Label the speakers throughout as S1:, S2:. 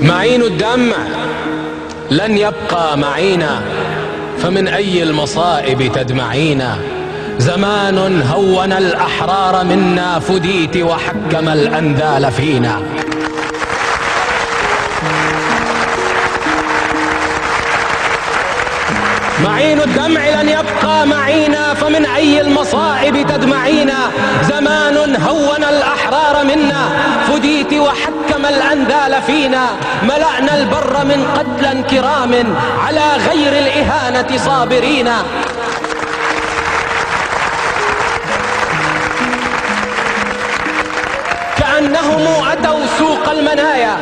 S1: معين الدمع لن يبقى معينا، فمن أي المصائب تدمعينا؟ زمان هون الأحرار منا، فديت وحكم الأنذال فينا. معين الدمع لن يبقى معينا، فمن أي المصائب تدمعينا؟ زمان هون الأحرار منا، فديت وحكم الأنذال فينا. ملأنا البر من قتلى كرام، على غير الإهانة صابرين. كأنهم أتوا سوق المنايا،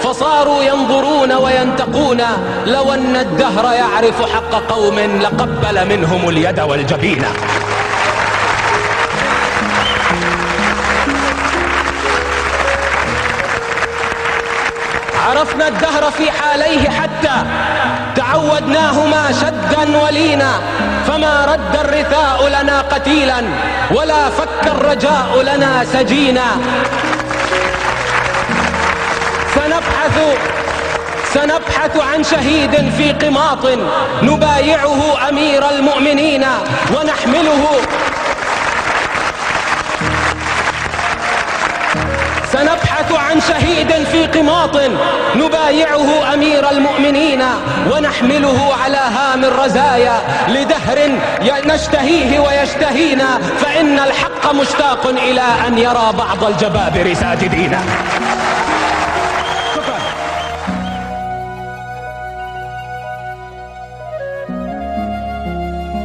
S1: فصاروا ينظرون وينتقون. لو أن الدهر يعرف حق قوم، لقبل منهم اليد والجبين. عرفنا الدهر في حاليه حتى تعودناهما شدا ولينا. فما رد الرثاء لنا قتيلا، ولا فك الرجاء لنا سجينا. سنبحث عن شهيد في قماط، نبايعه أمير المؤمنين ونحمله. سنبحث عن شهيد في قماط، نبايعه أمير المؤمنين ونحمله على هام الرزايا، لدهر نشتهيه ويشتهينا. فإن الحق مشتاق إلى أن يرى بعض الجبابرة ساجدين.